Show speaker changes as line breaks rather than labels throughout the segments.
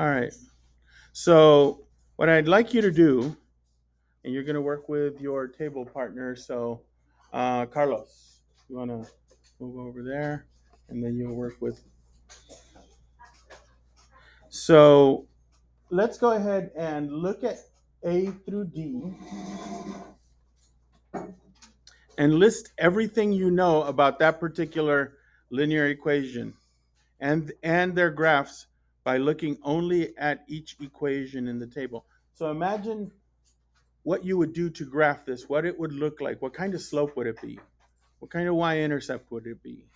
All right. So what I'd like you to do, and you're going to work with your table partner. So, Carlos, you want to move over there, and then you'll work with. So let's go ahead and look at A through D and list everything you know about that particular linear equation and their graphs by looking only at each equation in the table. So imagine what you would do to graph this, what it would look like, what kind of slope would it be, what kind of y-intercept would it be,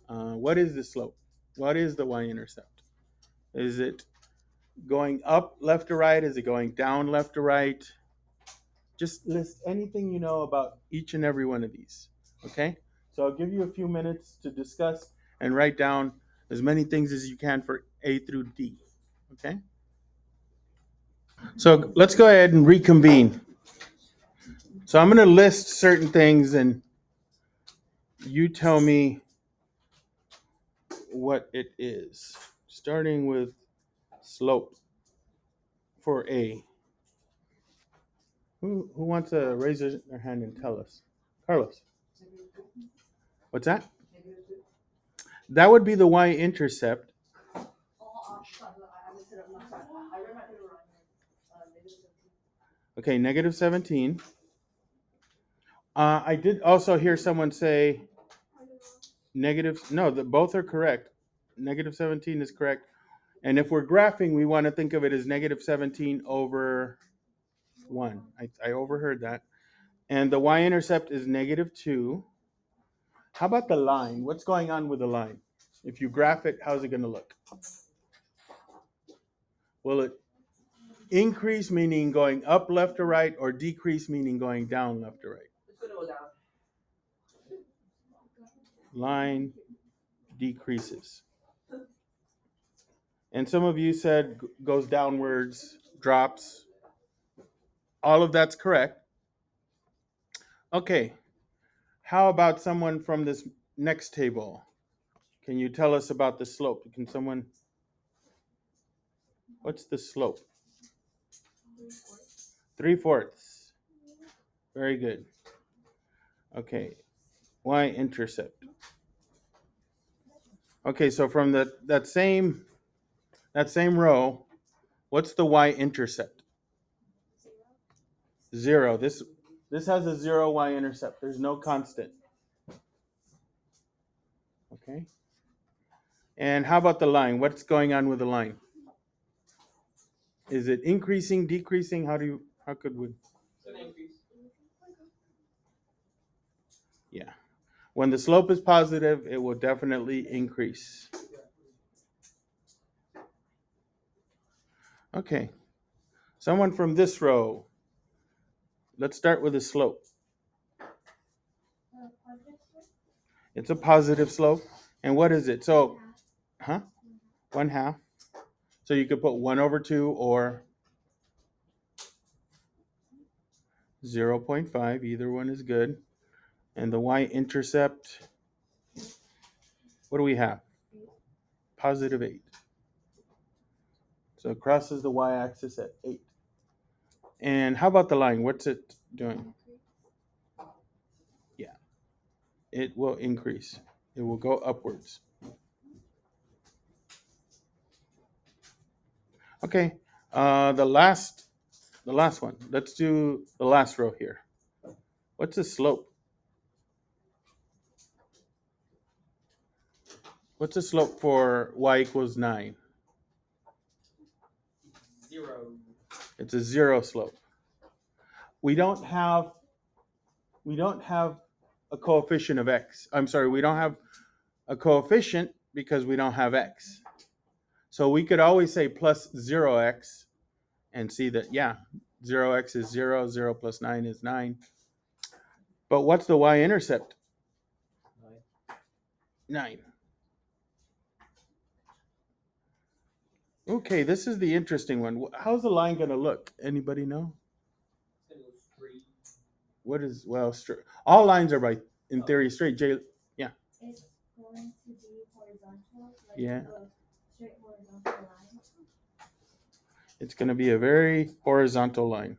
what is the slope, what is the y-intercept, is it going up left to right, is it going down left to right? Just list anything you know about each and every one of these. Okay? So I'll give you a few minutes to discuss and write down as many things as you can for A through D. Okay? So let's go ahead and reconvene. So I'm going to list certain things and you tell me what it is. Starting with slope for A. Who wants to raise their hand and tell us? Carlos. What's that? That would be the y-intercept. Okay, negative 17. I did also hear someone say negative. No, both are correct. Negative 17 is correct. And if we're graphing, we want to think of it as negative 17 over 1. I overheard that. And the y-intercept is negative 2. How about the line? What's going on with the line? If you graph it, how's it going to look? Will it increase, meaning going up left to right, or decrease, meaning going down left to right?
It's going to go down.
Line decreases. And some of you said goes downwards, drops. All of that's correct. Okay. How about someone from this next table? Can you tell us about the slope? Can someone? What's the slope? 3/4. Very good. Okay. Y-intercept. Okay, so from that same row, what's the y-intercept? 0. This has a 0 y-intercept. There's no constant. Okay. And how about the line? What's going on with the line? Is it increasing, decreasing? How could we?
It's going to increase.
Yeah. When the slope is positive, it will definitely increase. Okay. Someone from this row. Let's start with the slope. It's a positive slope. And what is it? So, 1/2. So you could put 1/2 or 0.5. Either one is good. And the y-intercept, what do we have? Positive 8. So it crosses the y-axis at 8. And how about the line? What's it doing? Yeah, it will increase. It will go upwards. Okay, the last one. Let's do the last row here. What's the slope? What's the slope for y equals 9?
0.
It's a 0 slope. We don't have a coefficient of x. I'm sorry, we don't have a coefficient because we don't have x. So we could always say plus 0x and see that, yeah, 0x is 0, 0 plus 9 is 9. But what's the y-intercept? 9. Okay, this is the interesting one. How's the line going to look? Anybody know?
It's going to go straight.
What is, well, all lines are in theory straight. Yeah.
It's going to be horizontal, like
Yeah.
a straight horizontal line.
It's going to be a very horizontal line.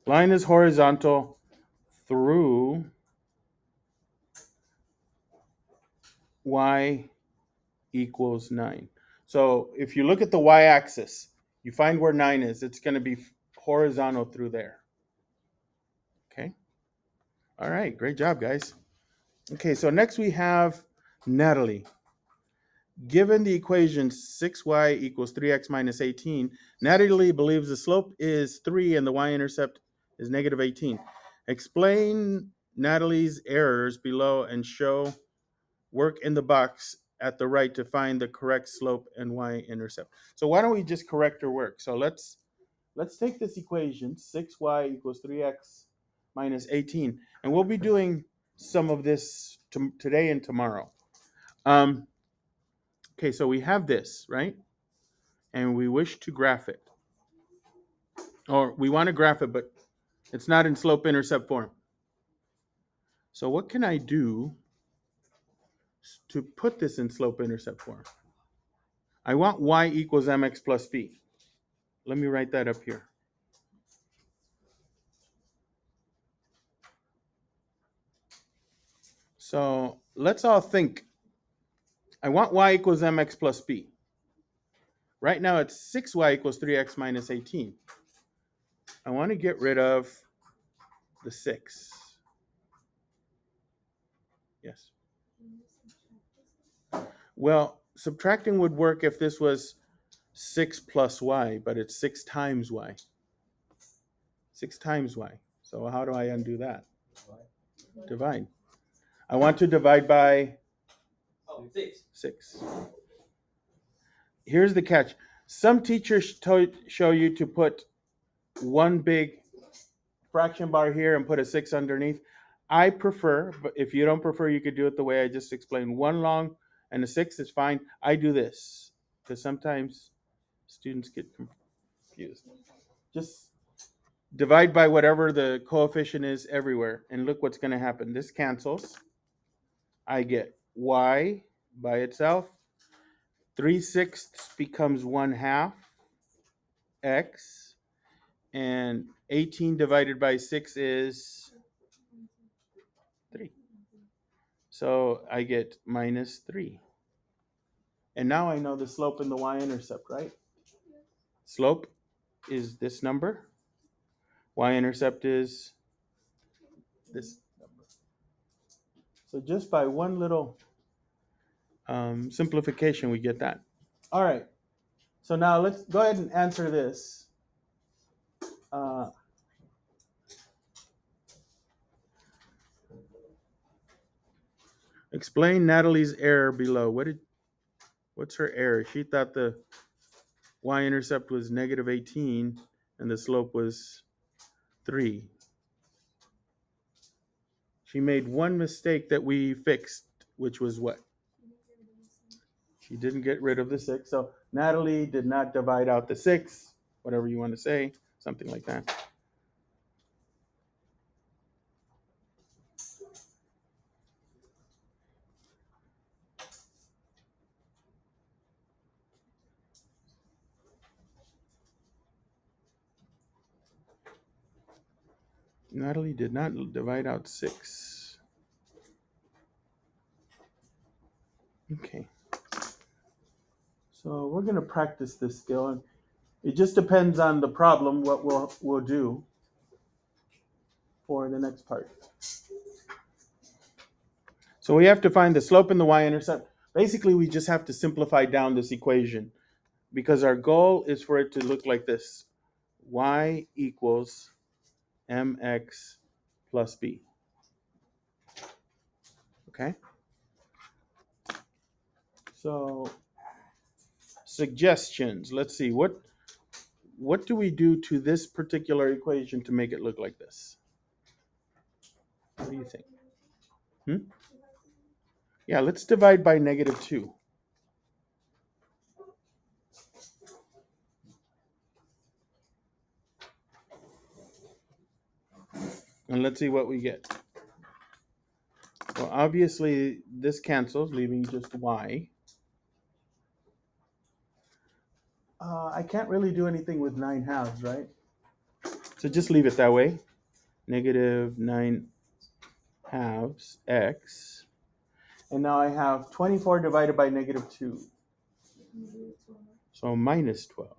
Line is horizontal through y equals 9. So if you look at the y-axis, you find where 9 is. It's going to be horizontal through there. Okay? All right, great job, guys. Okay, so next we have Natalie. Given the equation 6y equals 3x minus 18, Natalie believes the slope is 3 and the y-intercept is negative 18. Explain Natalie's errors below and show work in the box at the right to find the correct slope and y-intercept. So why don't we just correct her work? So let's take this equation, 6y equals 3x minus 18, and we'll be doing some of this today and tomorrow. Okay, so we have this, right? And we wish to graph it. Or we want to graph it, but it's not in slope-intercept form. So what can I do to put this in slope-intercept form? I want y equals mx plus b. Let me write that up here. So let's all think. I want y equals mx plus b. Right now it's 6y equals 3x minus 18. I want to get rid of the 6. Yes. Well, subtracting would work if this was 6 plus y, but it's 6 times y. 6 times y. So how do I undo that? Divide. I want to divide by 6. Here's the catch. Some teachers show you to put one big fraction bar here and put a 6 underneath. I prefer, but if you don't prefer, you could do it the way I just explained. One long and a 6 is fine. I do this because sometimes students get confused. Just divide by whatever the coefficient is everywhere, and look what's going to happen. This cancels. I get y by itself. 3/6 becomes 1/2 x, and 18 divided by 6 is 3. So I get minus 3. And now I know the slope and the y-intercept, right? Slope is this number. Y-intercept is this number. So just by one little simplification, we get that. All right. So now let's go ahead and answer this. Explain Natalie's error below. What's her error? She thought the y-intercept was negative 18 and the slope was 3. She made one mistake that we fixed, which was what? She didn't get rid of the 6. So Natalie did not divide out the 6, whatever you want to say, something like that. Natalie did not divide out 6. Okay. So we're going to practice this skill. And it just depends on the problem what we'll do for the next part. So we have to find the slope and the y-intercept. Basically, we just have to simplify down this equation because our goal is for it to look like this. Y equals mx plus b. Okay? So suggestions. Let's see. What do we do to this particular equation to make it look like this? What do you think? Yeah, let's divide by negative 2. And let's see what we get. Well, obviously, this cancels, leaving just y. I can't really do anything with 9 halves, right? So just leave it that way. Negative 9 halves x. And now I have 24 divided by negative 2. So minus 12.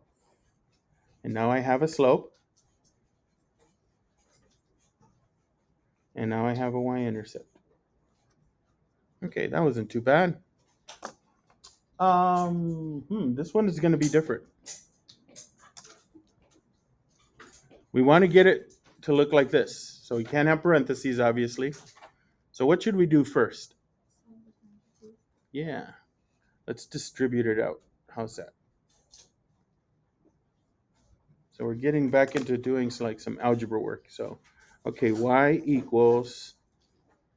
And now I have a slope. And now I have a y-intercept. Okay, that wasn't too bad. This one is going to be different. We want to get it to look like this. So we can't have parentheses, obviously. So what should we do first? Yeah, let's distribute it out. How's that? So we're getting back into doing some algebra work. So, okay, y equals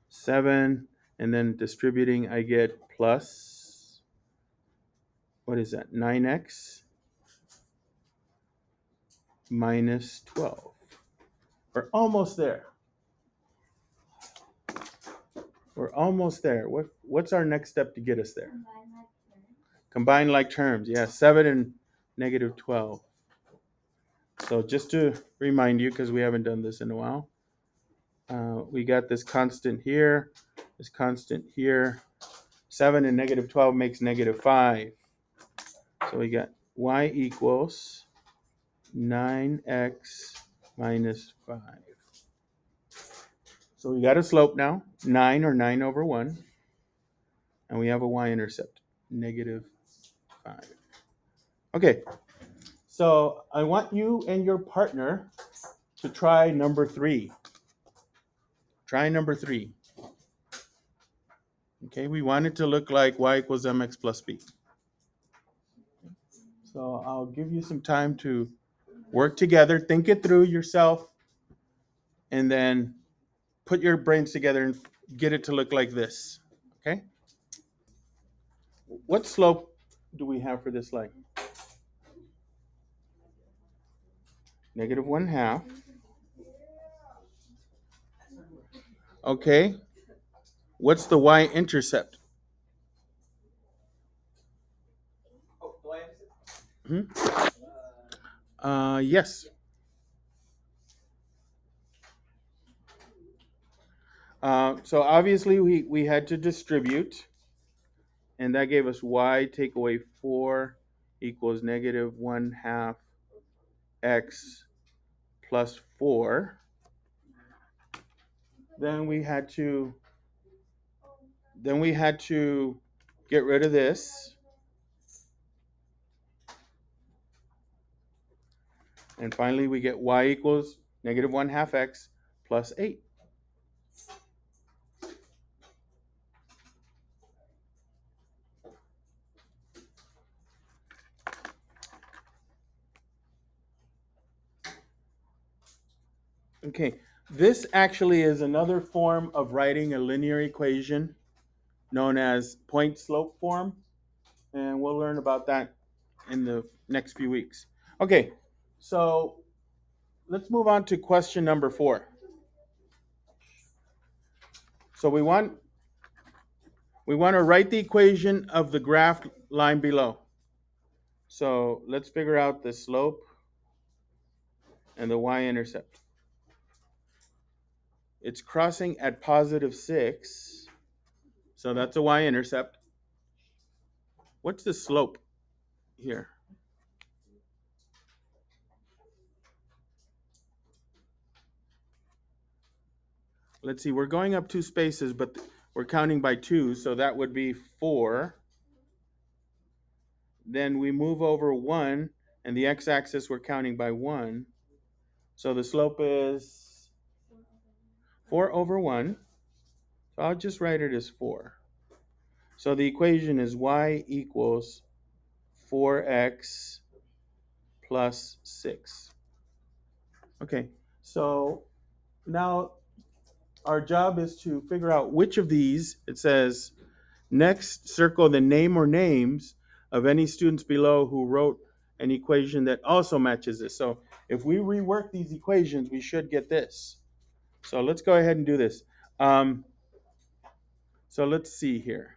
7, and then distributing, I get plus, what is that, 9x minus 12. We're almost there. We're almost there. What's our next step to get us there? Combine like terms. Yeah, 7 and negative 12. So just to remind you, because we haven't done this in a while, we got this constant here, this constant here. 7 and negative 12 makes negative 5. So we got y equals 9x minus 5. So we got a slope now, 9 or 9 over 1. And we have a y-intercept, negative 5. Okay, so I want you and your partner to try number 3. Try number 3. Okay, we want it to look like y equals mx plus b. So I'll give you some time to work together, think it through yourself, and then put your brains together and get it to look like this. Okay? What slope do we have for this line? Negative 1/2. Okay. What's the y-intercept?
Oh, do I have
Yes. So obviously we had to distribute, and that gave us y take away 4 equals negative 1/2 x plus 4. Then we had to get rid of this. And finally we get y equals negative 1/2 x plus 8. Okay, this actually is another form of writing a linear equation known as point slope form, and we'll learn about that in the next few weeks. Okay, so let's move on to question number 4. So we want to write the equation of the graph line below. So let's figure out the slope and the y-intercept. It's crossing at positive 6, so that's a y-intercept. What's the slope here? Let's see, we're going up 2 spaces, but we're counting by 2, so that would be 4. Then we move over 1, and the x-axis we're counting by 1. So the slope is 4 over 1. So I'll just write it as 4. So the equation is y equals 4x plus 6. Okay, so now our job is to figure out which of these. It says, next circle the name or names of any students below who wrote an equation that also matches this. So if we rework these equations, we should get this. So let's go ahead and do this. So let's see here.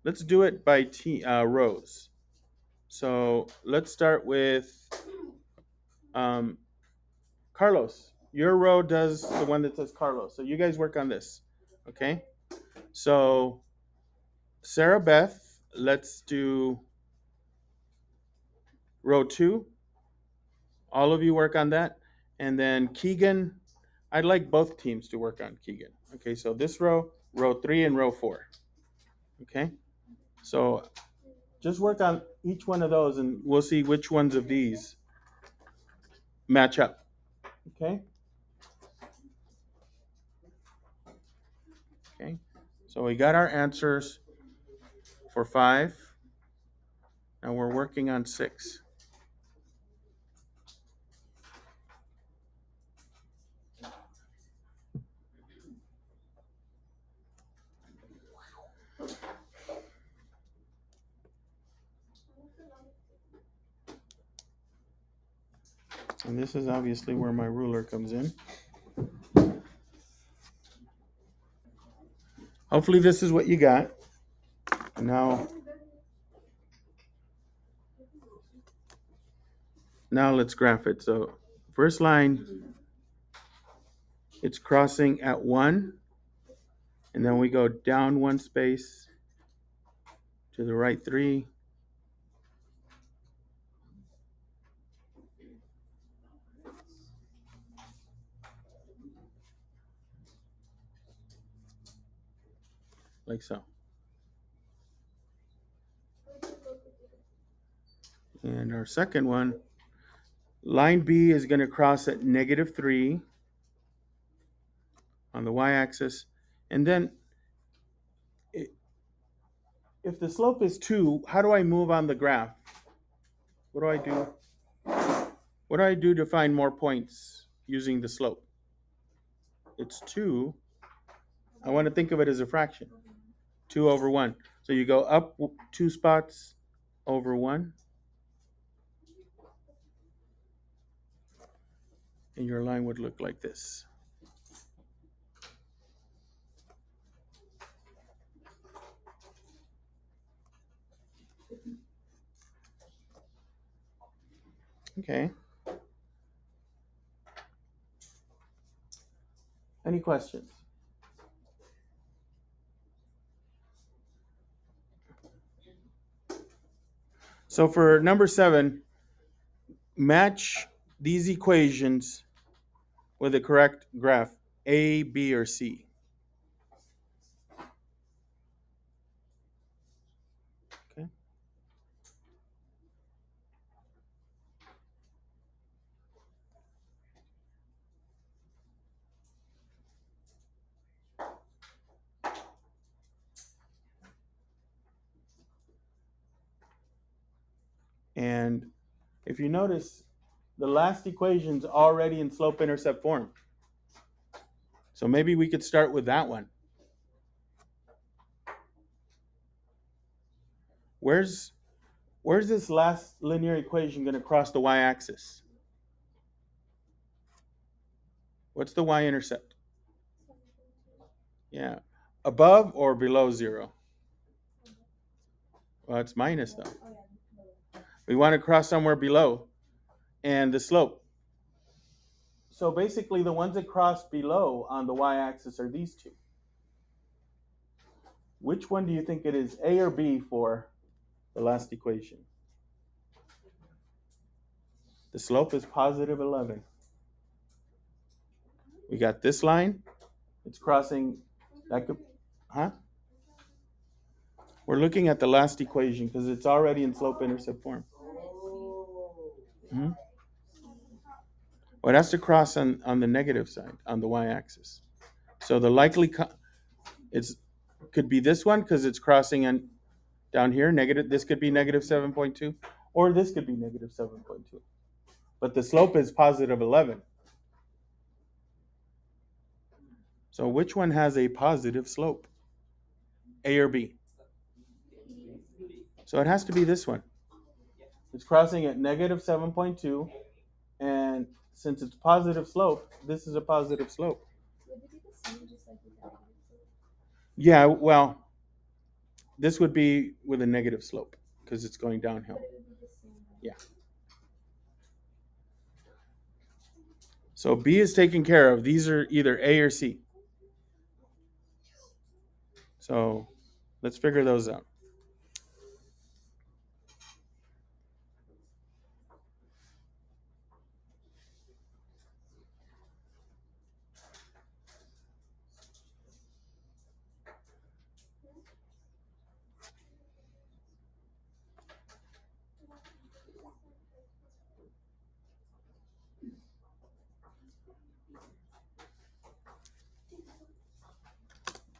Let's do it by rows. So let's start with um, Carlos. Your row does the one that says Carlos. So you guys work on this. Okay? So Sarah Beth, let's do row 2. All of you work on that. And then Keegan, I'd like both teams to work on Keegan. Okay, so this row 3, and row 4. Okay? So just work on each one of those and we'll see which ones of these match up. Okay? Okay. So we got our answers for 5. Now we're working on 6. And this is obviously where my ruler comes in. Hopefully this is what you got. And now let's graph it. So first line, it's crossing at 1, and then we go down 1 space to the right 3, like so. And our second one, line B is going to cross at -3 on the y-axis. And then if the slope is 2, how do I move on the graph? What do I do? What do I do to find more points using the slope? It's 2. I want to think of it as a fraction. 2 over 1. So you go up 2 spots over 1. And your line would look like this. Okay. Any questions? So for number 7, match these equations with the correct graph, A, B, or C. Okay. And if you notice, the last equation's already in slope-intercept form. So maybe we could start with that one. Where's this last linear equation going to cross the y-axis? What's the y-intercept? Yeah. Above or below 0? Well, it's minus, though. We want to cross somewhere below. And the slope. So basically, the ones that cross below on the y-axis are these two. Which one do you think it is, A or B, for the last equation? The slope is positive 11. We got this line. It's crossing. That could, huh? We're looking at the last equation because it's already in slope-intercept form. Mm-hmm. Well, it has to cross on the negative side, on the y-axis. So the likely could be this one because it's crossing on down here, negative. This could be negative 7.2, or this could be negative 7.2. But the slope is positive 11. So which one has a positive slope? A or B? So it has to be this one. It's crossing at negative 7.2, and since it's positive slope, this is a positive slope. Yeah, well, This would be with a negative slope because it's going downhill. Yeah. So B is taken care of. These are either A or C. So let's figure those out.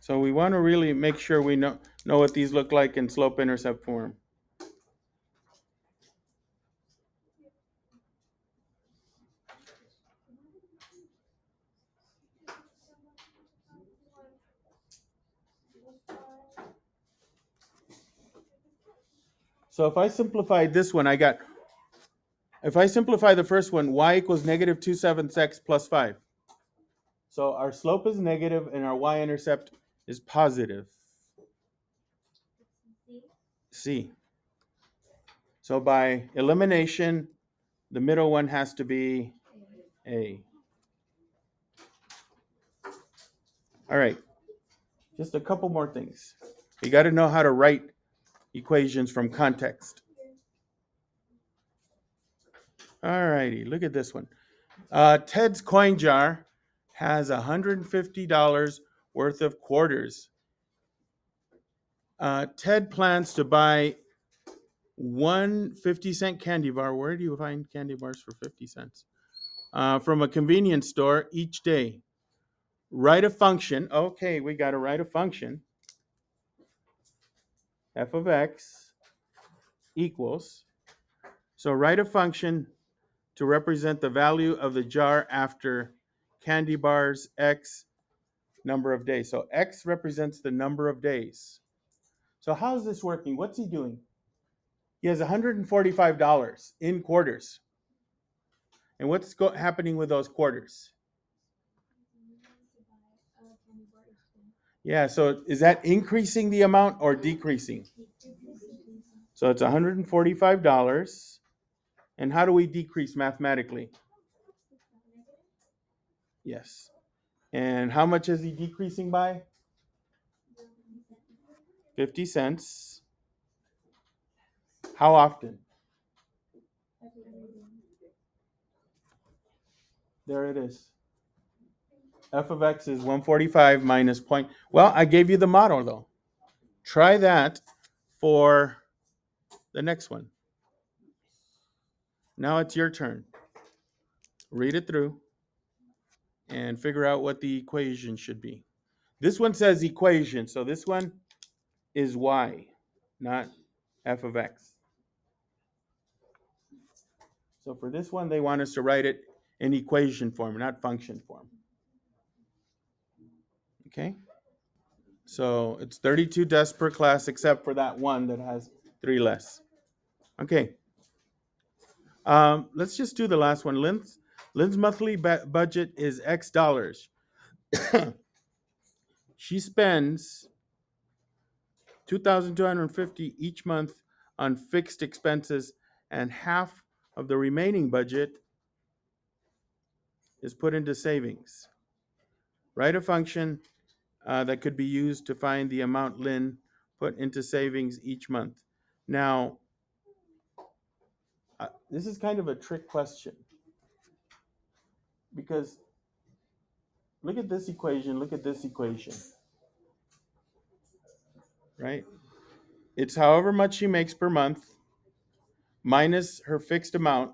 So we want to really make sure we know what these look like in slope-intercept form. So if I simplify this one, if I simplify the first one, y equals negative 2/7 x plus 5. So our slope is negative and our y-intercept is positive. C. So by elimination, the middle one has to be A. All right, just a couple more things. You got to know how to write equations from context. All righty, look at this one. Ted's coin jar has $150 worth of quarters. Ted plans to buy one 50-cent candy bar. Where do you find candy bars for 50 cents? From a convenience store each day. Write a function. Okay, we got to write a function. F of x equals. So write a function to represent the value of the jar after candy bars x number of days. So x represents the number of days. So how's this working? What's he doing? He has $145 in quarters. And what's happening with those quarters? Yeah, so is that increasing the amount or decreasing? So it's $145. And how do we decrease mathematically? Yes. And how much is he decreasing by? 50 cents. How often? There it is. F of x is 145 minus point. Well, I gave you the model though. Try that for the next one. Now it's your turn. Read it through and figure out what the equation should be. This one says equation, so this one is y, not f of x. So for this one, they want us to write it in equation form, not function form. Okay? So it's 32 desks per class, except for that one that has 3 less. Okay. Let's just do the last one. Lynn's monthly budget is X dollars. She spends 2,250 each month on fixed expenses, and half of the remaining budget is put into savings. Write a function that could be used to find the amount Lynn put into savings each month. Now, this is kind of a trick question because look at this equation, look at this equation, right? It's however much she makes per month minus her fixed amount,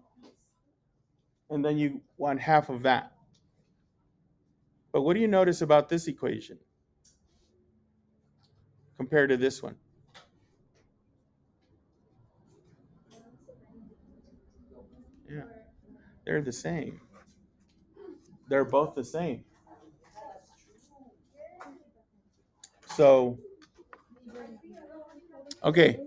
and then you want half of that. But what do you notice about this equation compared to this one? Yeah, they're the same. They're both the same. So, okay.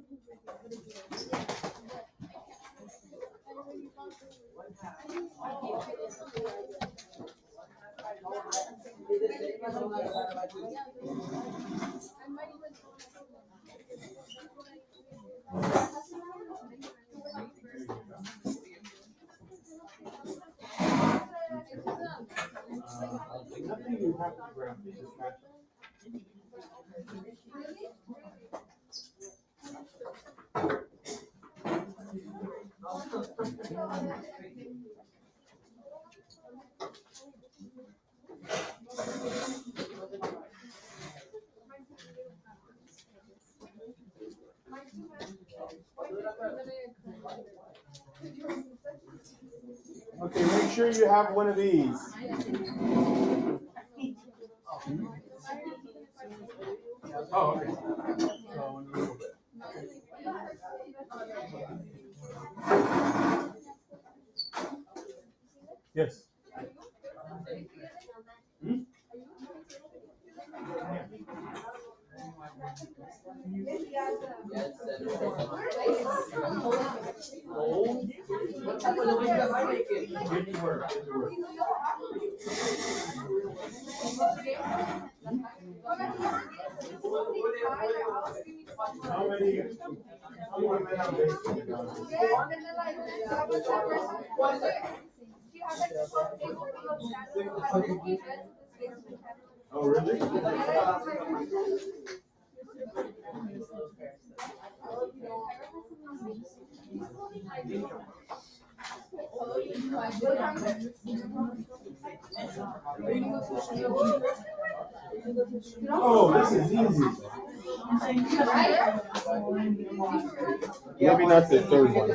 Nothing you have to graph, you just match it. Okay, make sure you have one of these. Oh, okay. So, in a little bit. Yes. Hmm? Get to work, get to work. How many men are basically done? Oh, really? Oh, this is easy. Maybe not the third one.